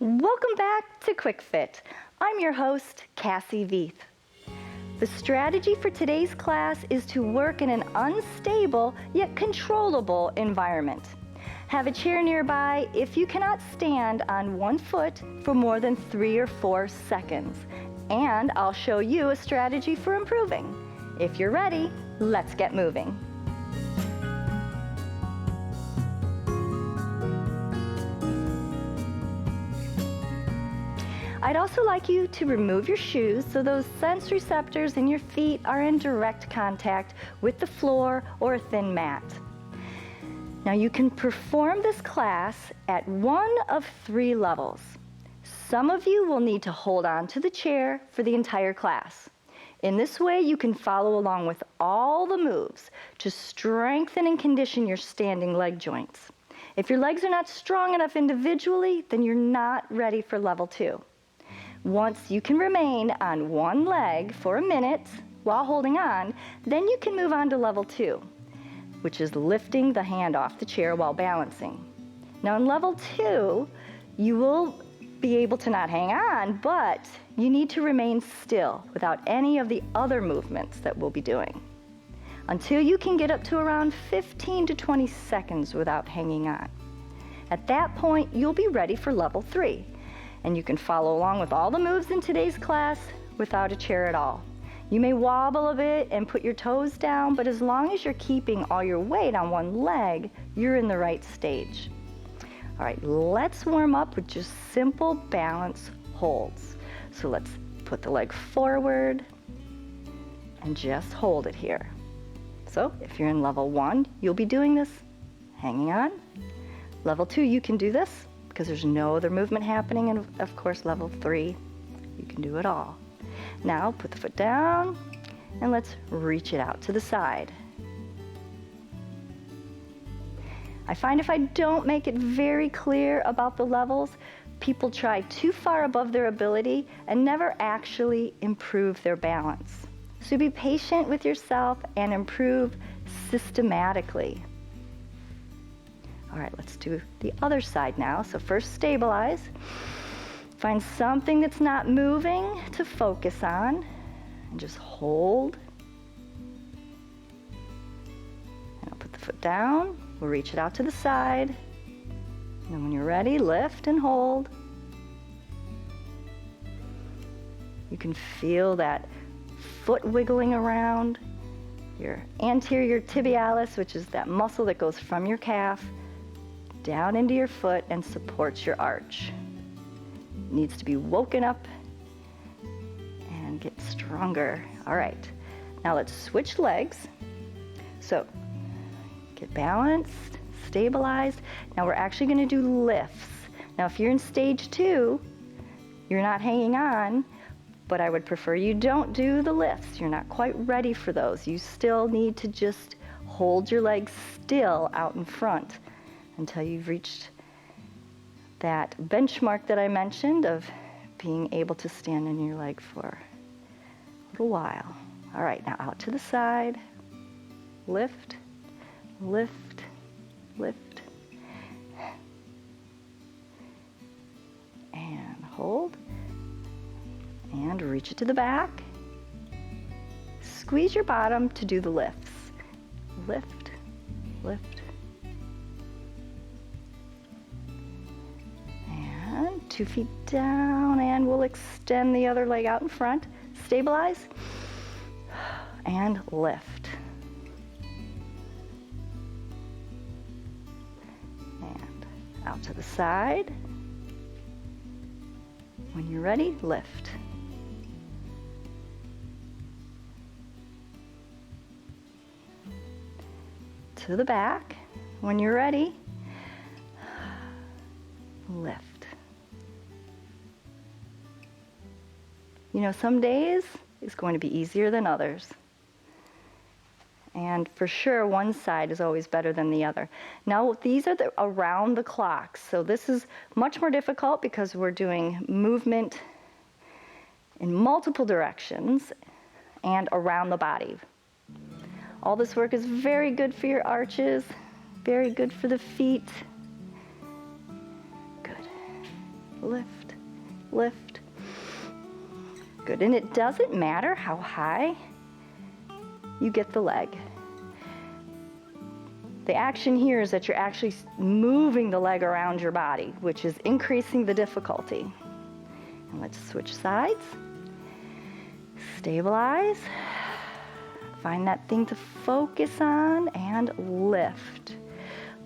Welcome back to Quick Fit. I'm your host, Cassie Veith. The strategy for today's class is to work in an unstable yet controllable environment. Have a chair nearby if you cannot stand on one foot for more than 3 or 4 seconds. And I'll show you a strategy for improving. If you're ready, let's get moving. I'd also like you to remove your shoes so those sense receptors in your feet are in direct contact with the floor or a thin mat. Now you can perform this class at one of 3 levels. Some of you will need to hold on to the chair for the entire class. In this way, you can follow along with all the moves to strengthen and condition your standing leg joints. If your legs are not strong enough individually, then you're not ready for level 2. Once you can remain on one leg for a minute while holding on, then you can move on to level 2, which is lifting the hand off the chair while balancing. Now in level 2, you will be able to not hang on, but you need to remain still without any of the other movements that we'll be doing until you can get up to around 15 to 20 seconds without hanging on. At that point, you'll be ready for level 3. And you can follow along with all the moves in today's class without a chair at all. You may wobble a bit and put your toes down, but as long as you're keeping all your weight on one leg, you're in the right stage. All right, let's warm up with just simple balance holds. So let's put the leg forward and just hold it here. So if you're in level 1, you'll be doing this hanging on. Level 2, you can do this because there's no other movement happening, and of course level 3, you can do it all. Now put the foot down and let's reach it out to the side. I find if I don't make it very clear about the levels, people try too far above their ability and never actually improve their balance. So be patient with yourself and improve systematically. All right, let's do the other side now. So first stabilize. Find something that's not moving to focus on and just hold. And I'll put the foot down. We'll reach it out to the side. And then when you're ready, lift and hold. You can feel that foot wiggling around your anterior tibialis, which is that muscle that goes from your calf down into your foot and supports your arch. It needs to be woken up and get stronger. All right, now let's switch legs. So get balanced, stabilized. Now we're actually going to do lifts. Now if you're in stage 2, you're not hanging on, but I would prefer you don't do the lifts. You're not quite ready for those. You still need to just hold your legs still out in front until you've reached that benchmark that I mentioned of being able to stand on your leg for a little while. All right, now out to the side. Lift, lift, lift. And hold. And reach it to the back. Squeeze your bottom to do the lifts. Lift, lift. 2 feet down, and we'll extend the other leg out in front. Stabilize and lift. And out to the side. When you're ready, lift. To the back. When you're ready, lift. You know, some days is going to be easier than others. And for sure, one side is always better than the other. Now, these are around the clock. So this is much more difficult because we're doing movement in multiple directions and around the body. All this work is very good for your arches, very good for the feet. Good. lift, lift. Good, and it doesn't matter how high you get the leg. The action here is that you're actually moving the leg around your body, which is increasing the difficulty. And let's switch sides. Stabilize. Find that thing to focus on and lift,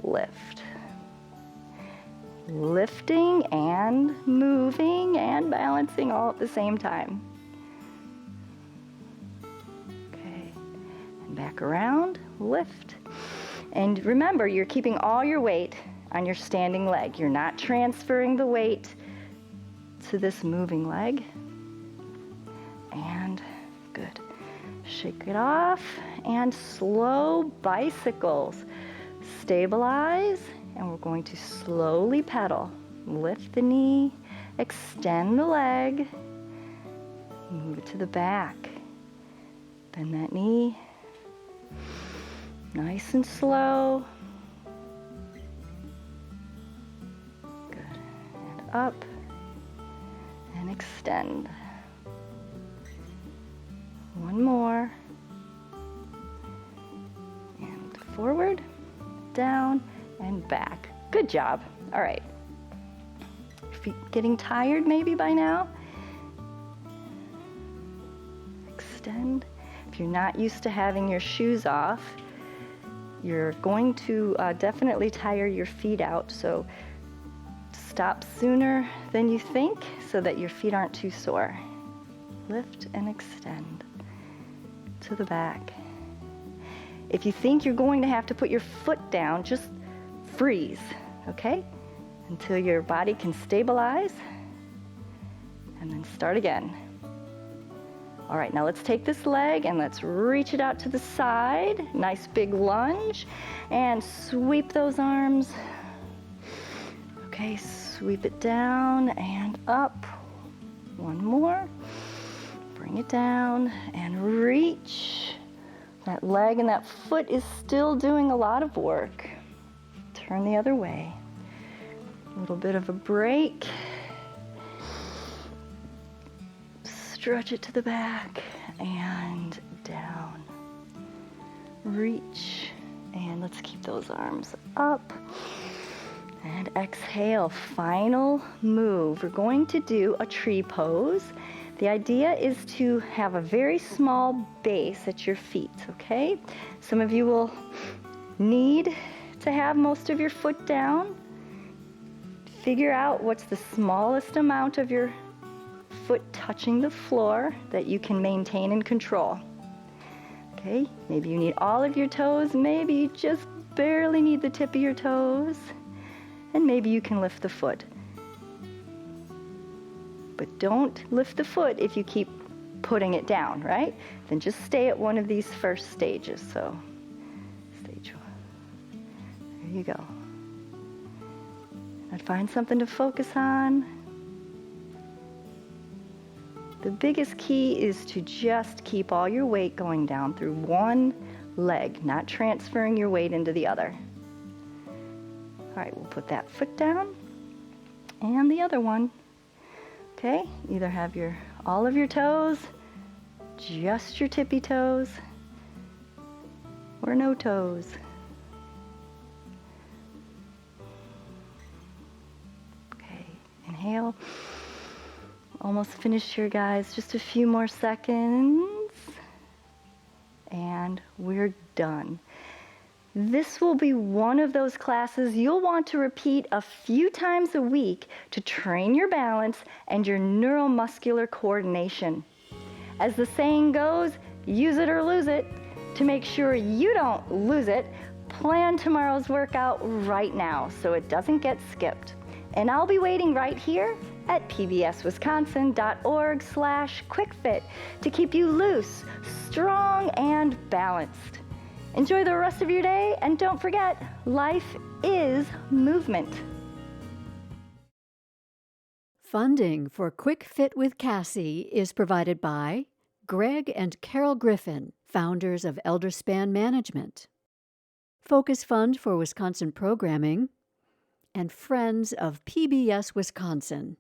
lift. Lifting and moving and balancing all at the same time. Okay, and back around, lift. And remember, you're keeping all your weight on your standing leg. You're not transferring the weight to this moving leg. And good. Shake it off and slow bicycles. Stabilize, and we're going to slowly pedal. Lift the knee, extend the leg, move it to the back. Bend that knee. Nice and slow. Good. And up and extend. One more. And forward, down, and back. Good job. All right. Your feet getting tired maybe by now? Extend. If you're not used to having your shoes off, you're going to definitely tire your feet out, so stop sooner than you think so that your feet aren't too sore. Lift and extend to the back. If you think you're going to have to put your foot down, just freeze, okay? Until your body can stabilize, and then start again. All right, now let's take this leg and let's reach it out to the side. Nice big lunge, and sweep those arms. Okay, sweep it down and up. One more. Bring it down and reach. That leg and that foot is still doing a lot of work. Turn the other way. A little bit of a break. Stretch it to the back and down. Reach, and let's keep those arms up. And exhale, final move. We're going to do a tree pose. The idea is to have a very small base at your feet, okay? Some of you will need to have most of your foot down. Figure out what's the smallest amount of your foot touching the floor that you can maintain and control. Okay, maybe you need all of your toes, maybe you just barely need the tip of your toes, and maybe you can lift the foot. But don't lift the foot if you keep putting it down, right? Then just stay at one of these first stages. So, stage one. There you go. And find something to focus on. The biggest key is to just keep all your weight going down through one leg, not transferring your weight into the other. All right, we'll put that foot down and the other one. Okay, either have all of your toes, just your tippy toes, or no toes. Okay, inhale. Almost finished here, guys. Just a few more seconds. And we're done. This will be one of those classes you'll want to repeat a few times a week to train your balance and your neuromuscular coordination. As the saying goes, use it or lose it. To make sure you don't lose it, plan tomorrow's workout right now so it doesn't get skipped. And I'll be waiting right here at pbswisconsin.org/quickfit to keep you loose, strong, and balanced. Enjoy the rest of your day, and don't forget, life is movement. Funding for Quick Fit with Cassie is provided by Greg and Carol Griffin, founders of Elderspan Management. Focus Fund for Wisconsin Programming, and friends of PBS Wisconsin.